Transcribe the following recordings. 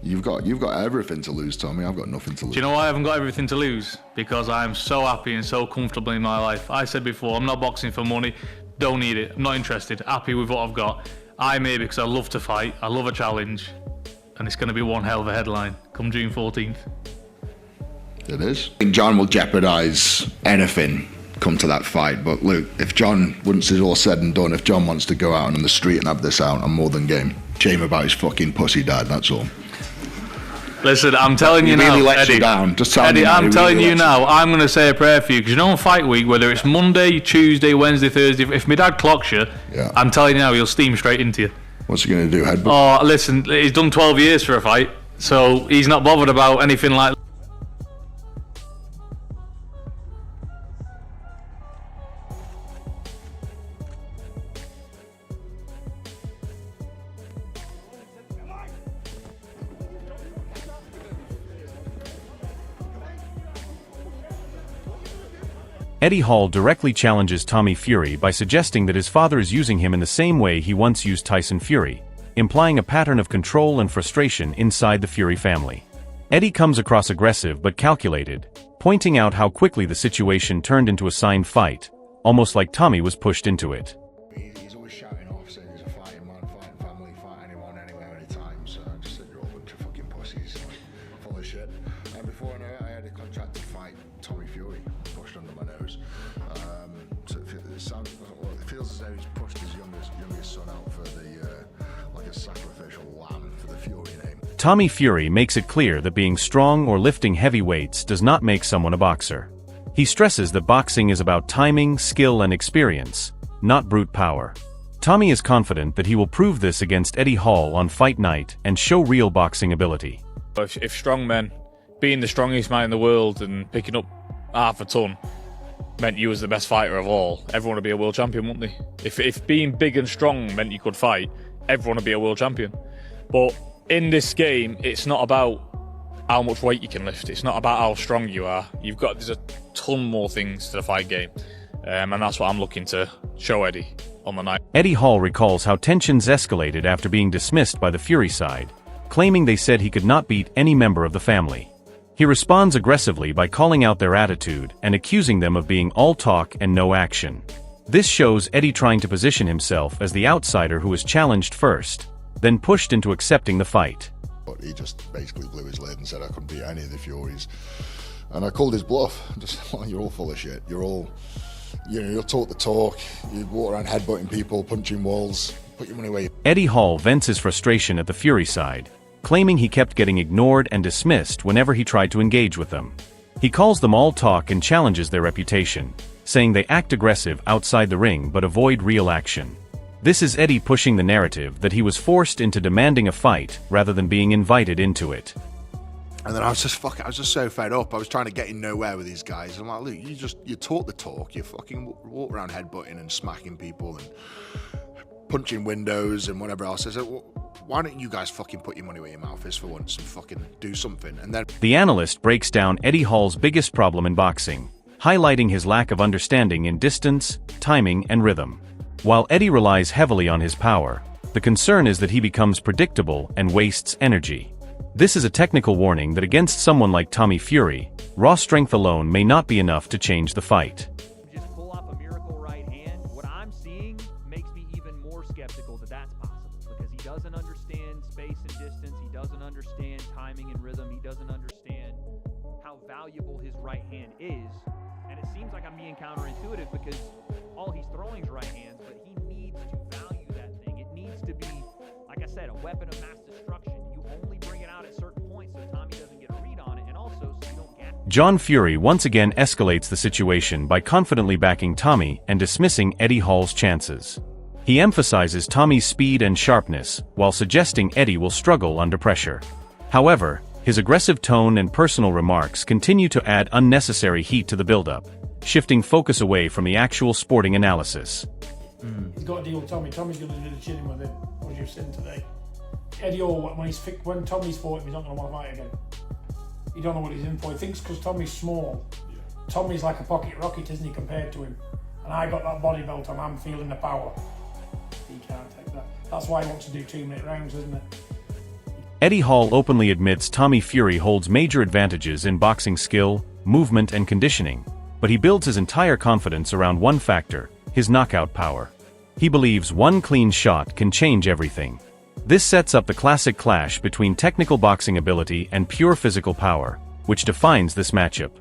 You've got everything to lose, Tommy. I've got nothing to lose. Do you know why I haven't got everything to lose? Because I'm so happy and so comfortable in my life. I said before, I'm not boxing for money. Don't need it. I'm not interested. Happy with what I've got. I'm here because I love to fight. I love a challenge. And it's going to be one hell of a headline come June 14th. It is. I think John will jeopardise anything come to that fight. But look, if John, once it's all said and done, if John wants to go out on the street and have this out, I'm more than game. Shame about his fucking pussy dad, that's all. Listen, I'm telling you really now, lets Eddie. You down. Just tell Eddie, me I'm telling really you now, I'm going to say a prayer for you because you know on fight week, whether it's Monday, Tuesday, Wednesday, Thursday, if my dad clocks you, I'm telling you now, he'll steam straight into you. What's he going to do? Headbutt? Oh, listen, he's done 12 years for a fight, so he's not bothered about anything like. Eddie Hall directly challenges Tommy Fury by suggesting that his father is using him in the same way he once used Tyson Fury, implying a pattern of control and frustration inside the Fury family. Eddie comes across aggressive but calculated, pointing out how quickly the situation turned into a signed fight, almost like Tommy was pushed into it. He's always shouting off, saying he's a fighting man, fighting family, fight anyone, anywhere, anytime. So I just said, you're all a bunch of fucking pussies, full of shit. And before I know it, I had a contract to fight Tommy Fury, pushed under my nose. So it feels as though he's pushed his youngest son out for the like a sacrificial lamb for the Fury name. Tommy Fury makes it clear that being strong or lifting heavy weights does not make someone a boxer. He stresses that boxing is about timing, skill, and experience, not brute power. Tommy is confident that he will prove this against Eddie Hall on fight night and show real boxing ability. If strong men, being the strongest man in the world and picking up half a ton meant you was the best fighter of all, everyone would be a world champion, wouldn't they? If being big and strong meant you could fight, everyone would be a world champion. But in this game, it's not about how much weight you can lift. It's not about how strong you are. There's a ton more things to the fight game. And that's what I'm looking to show Eddie on the night. Eddie Hall recalls how tensions escalated after being dismissed by the Fury side, claiming they said he could not beat any member of the family. He responds aggressively by calling out their attitude and accusing them of being all talk and no action. This shows Eddie trying to position himself as the outsider who was challenged first, then pushed into accepting the fight. But he just basically blew his lid and said I couldn't beat any of the Furies. And I called his bluff. Just, well, you're all full of shit. You're all, you'll talk the talk. You walk around headbutting people, punching walls, put your money away. Eddie Hall vents his frustration at the Fury side, claiming he kept getting ignored and dismissed whenever he tried to engage with them. He calls them all talk and challenges their reputation, saying they act aggressive outside the ring but avoid real action. This is Eddie pushing the narrative that he was forced into demanding a fight rather than being invited into it. And then I was just so fed up. I was trying to get in nowhere with these guys. I'm like, look, you talk the talk, you fucking walk around headbutting and smacking people and punching windows and whatever else. I said, well, why don't you guys fucking put your money where your mouth is for once and fucking do something? And then the analyst breaks down Eddie Hall's biggest problem in boxing, highlighting his lack of understanding in distance, timing, and rhythm. While Eddie relies heavily on his power, the concern is that he becomes predictable and wastes energy. This is a technical warning that against someone like Tommy Fury, raw strength alone may not be enough to change the fight. Just pull off a miracle right hand. What I'm seeing makes me even more skeptical that that's possible because he doesn't understand space and distance. He doesn't understand timing and rhythm. He doesn't understand how valuable his right hand is. And it seems like I'm being counterintuitive because all he's throwing is right hands, but he needs to value that thing. It needs to be, like I said, a weapon of mass destruction. You only bring it out at certain points so Tommy doesn't get a read on it, and also so you don't get... John Fury once again escalates the situation by confidently backing Tommy and dismissing Eddie Hall's chances. He emphasizes Tommy's speed and sharpness, while suggesting Eddie will struggle under pressure. However, his aggressive tone and personal remarks continue to add unnecessary heat to the build-up, shifting focus away from the actual sporting analysis. He's got to deal with Tommy. Tommy's going to do the chinning with him, as you've seen today. Eddie Hall, when Tommy's fought him, he's not going to want to fight again. You don't know what he's in for. He thinks because Tommy's small, Tommy's like a pocket rocket, isn't he, compared to him? And I got that body belt on, I'm feeling the power. He can't take that. That's why he wants to do 2-minute rounds, isn't it? Eddie Hall openly admits Tommy Fury holds major advantages in boxing skill, movement and conditioning, but he builds his entire confidence around one factor, his knockout power. He believes one clean shot can change everything. This sets up the classic clash between technical boxing ability and pure physical power, which defines this matchup.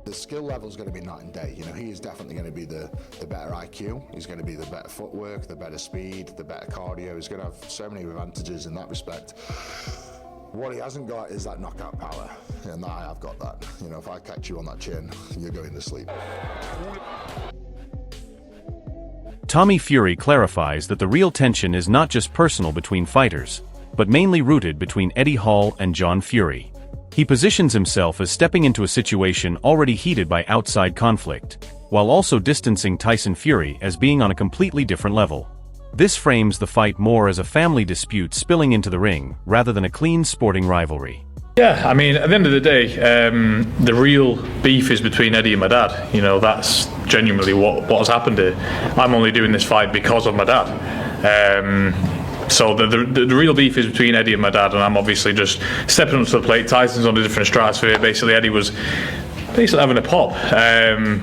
The skill level is going to be night and day. You know, he is definitely going to be the better IQ. He's going to be the better footwork, the better speed, the better cardio. He's going to have so many advantages in that respect. What he hasn't got is that knockout power, and I have got that. You know, if I catch you on that chin, you're going to sleep. Tommy Fury clarifies that the real tension is not just personal between fighters, but mainly rooted between Eddie Hall and John Fury. He positions himself as stepping into a situation already heated by outside conflict, while also distancing Tyson Fury as being on a completely different level. This frames the fight more as a family dispute spilling into the ring, rather than a clean sporting rivalry. Yeah, I mean, at the end of the day, the real beef is between Eddie and my dad. You know, that's genuinely what has happened here. I'm only doing this fight because of my dad. So the real beef is between Eddie and my dad, and I'm obviously just stepping up to the plate. Tyson's on a different stratosphere. Basically, Eddie was having a pop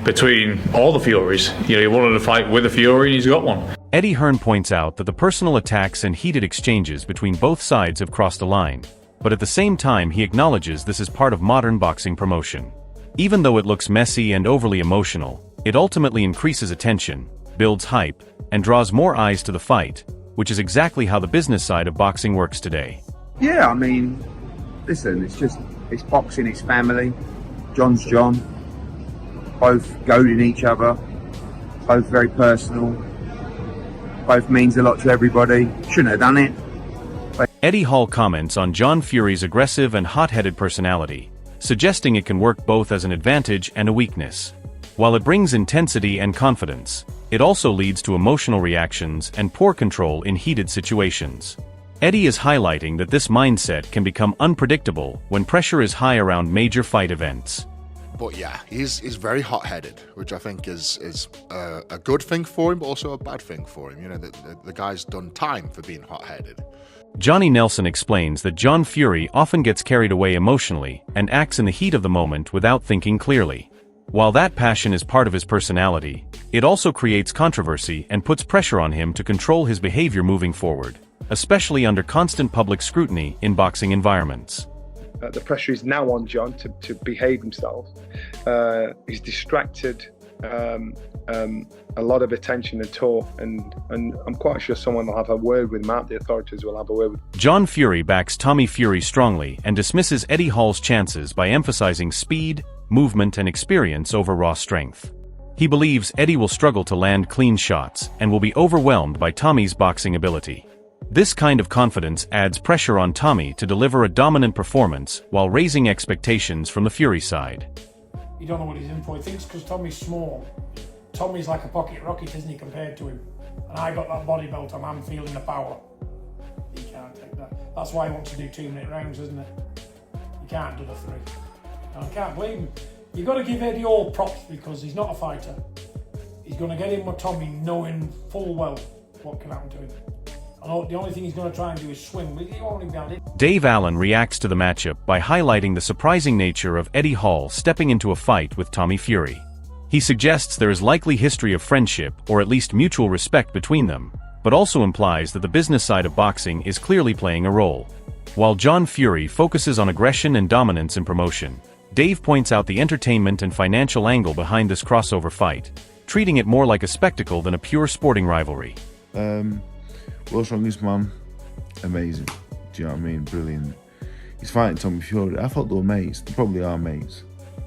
between all the Furies. You know, he wanted to fight with a Fury, and he's got one. Eddie Hearn points out that the personal attacks and heated exchanges between both sides have crossed a line, but at the same time he acknowledges this is part of modern boxing promotion. Even though it looks messy and overly emotional, it ultimately increases attention, builds hype, and draws more eyes to the fight, which is exactly how the business side of boxing works today. Yeah, I mean, listen, it's boxing, it's family. John's John. Both goading each other. Both very personal. Both means a lot to everybody. Shouldn't have done it. Eddie Hall comments on John Fury's aggressive and hot-headed personality, suggesting it can work both as an advantage and a weakness. While it brings intensity and confidence, it also leads to emotional reactions and poor control in heated situations. Eddie is highlighting that this mindset can become unpredictable when pressure is high around major fight events. But yeah, he's very hot-headed, which I think is a good thing for him, but also a bad thing for him. You know, the guy's done time for being hot-headed. Johnny Nelson explains that John Fury often gets carried away emotionally and acts in the heat of the moment without thinking clearly. While that passion is part of his personality, it also creates controversy and puts pressure on him to control his behavior moving forward, especially under constant public scrutiny in boxing environments. The pressure is now on John to behave himself. He's distracted a lot of attention and talk, and I'm quite sure someone will have a word with him out. The authorities will have a word with him. John Fury backs Tommy Fury strongly and dismisses Eddie Hall's chances by emphasizing speed, movement and experience over raw strength. He believes Eddie will struggle to land clean shots and will be overwhelmed by Tommy's boxing ability. This kind of confidence adds pressure on Tommy to deliver a dominant performance while raising expectations from the Fury side. You don't know what he's in for. He thinks because Tommy's small, Tommy's like a pocket rocket, isn't he, compared to him? And I got that body belt and I'm feeling the power. He can't take that. That's why he wants to do 2-minute rounds, isn't it? He can't do the 3. And I can't blame him. You've got to give Eddie all props because he's not a fighter. He's going to get in with Tommy knowing full well what can happen to him. And the only thing he's going to try and do is swing. He won't even be able to. Dave Allen reacts to the matchup by highlighting the surprising nature of Eddie Hall stepping into a fight with Tommy Fury. He suggests there is likely history of friendship or at least mutual respect between them, but also implies that the business side of boxing is clearly playing a role. While John Fury focuses on aggression and dominance in promotion, Dave points out the entertainment and financial angle behind this crossover fight, treating it more like a spectacle than a pure sporting rivalry. World's Strongest Man, amazing. Do you know what I mean? Brilliant. He's fighting Tommy Fury. I thought they were mates. They probably are mates.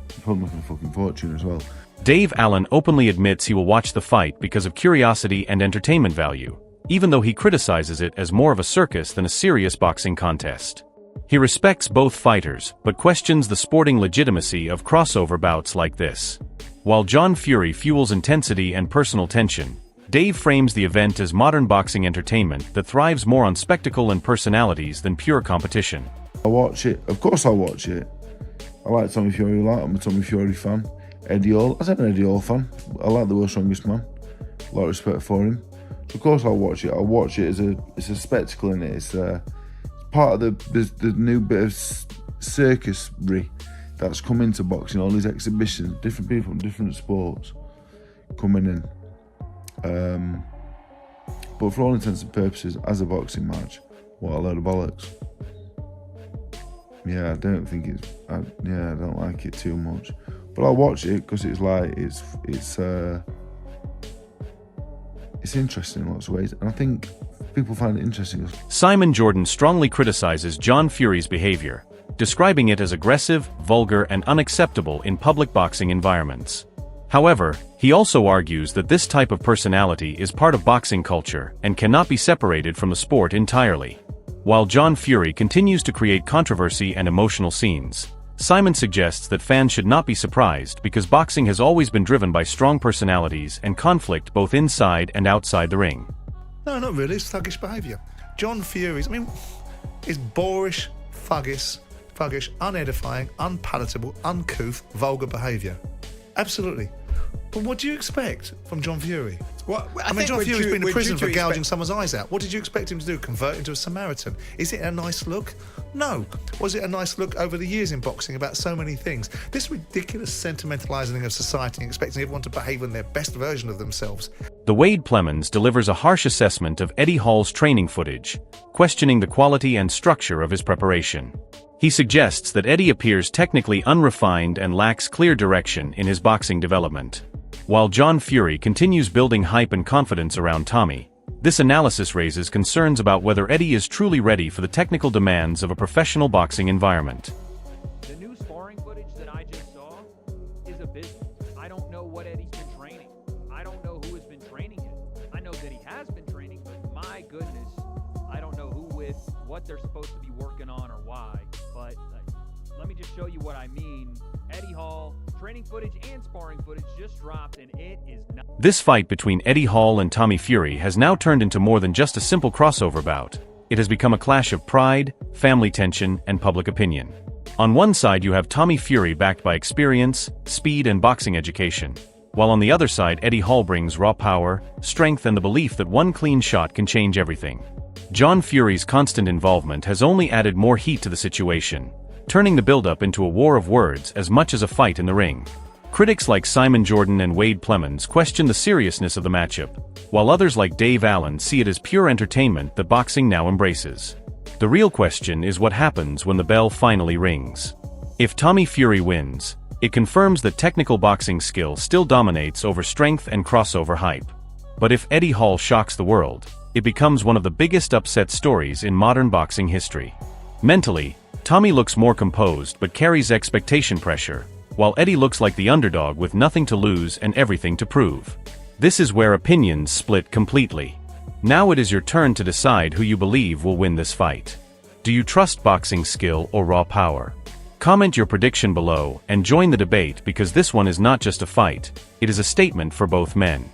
They're probably making a fucking fortune as well. Dave Allen openly admits he will watch the fight because of curiosity and entertainment value, even though he criticizes it as more of a circus than a serious boxing contest. He respects both fighters, but questions the sporting legitimacy of crossover bouts like this. While John Fury fuels intensity and personal tension, Dave frames the event as modern boxing entertainment that thrives more on spectacle and personalities than pure competition. I watch it. Of course I'll watch it. I like Tommy Fury a lot. I'm a Tommy Fury fan. Eddie Hall. I'm an Eddie Hall fan. I like the World's Strongest Man. A lot of respect for him. So of course I'll watch it. I'll watch it as it's a spectacle in it. It's part of the new bit of circusry that's come into boxing, all these exhibitions, different people from different sports coming in. But for all intents and purposes, as a boxing match, what a load of bollocks. Yeah, I don't think it's. I don't like it too much, but I'll watch it because it's like it's interesting in lots of ways, and I think people find it interesting. Simon Jordan strongly criticizes John Fury's behavior, describing it as aggressive, vulgar, and unacceptable in public boxing environments. However, he also argues that this type of personality is part of boxing culture and cannot be separated from the sport entirely. While John Fury continues to create controversy and emotional scenes, Simon suggests that fans should not be surprised because boxing has always been driven by strong personalities and conflict both inside and outside the ring. No, not really. It's thuggish behaviour. John Fury's, is boorish, thuggish, unedifying, unpalatable, uncouth, vulgar behaviour. Absolutely. But what do you expect from John Fury? Well, John Fury's been in prison for gouging someone's eyes out. What did you expect him to do? Convert into a Samaritan? Is it a nice look? No. Was it a nice look over the years in boxing about so many things? This ridiculous sentimentalising of society and expecting everyone to behave in their best version of themselves. The Wade Plemons delivers a harsh assessment of Eddie Hall's training footage, questioning the quality and structure of his preparation. He suggests that Eddie appears technically unrefined and lacks clear direction in his boxing development. While John Fury continues building hype and confidence around Tommy, this analysis raises concerns about whether Eddie is truly ready for the technical demands of a professional boxing environment. The new sparring footage that I just saw is abysmal. I don't know what Eddie's been training. I don't know who has been training him. I know that he has been training, but my goodness, I don't know who with, what they're supposed to be working on or why. But let me just show you what I mean. Eddie Hall, training footage and sparring footage just dropped, and it is not. This fight between Eddie Hall and Tommy Fury has now turned into more than just a simple crossover bout. It has become a clash of pride, family tension, and public opinion. On one side you have Tommy Fury backed by experience, speed, and boxing education, while on the other side Eddie Hall brings raw power, strength, and the belief that one clean shot can change everything. John Fury's constant involvement has only added more heat to the situation, turning the build-up into a war of words as much as a fight in the ring. Critics like Simon Jordan and Wade Plemons question the seriousness of the matchup, while others like Dave Allen see it as pure entertainment that boxing now embraces. The real question is what happens when the bell finally rings. If Tommy Fury wins, it confirms that technical boxing skill still dominates over strength and crossover hype. But if Eddie Hall shocks the world, it becomes one of the biggest upset stories in modern boxing history. Mentally, Tommy looks more composed but carries expectation pressure, while Eddie looks like the underdog with nothing to lose and everything to prove. This is where opinions split completely. Now it is your turn to decide who you believe will win this fight. Do you trust boxing skill or raw power? Comment your prediction below and join the debate because this one is not just a fight, it is a statement for both men.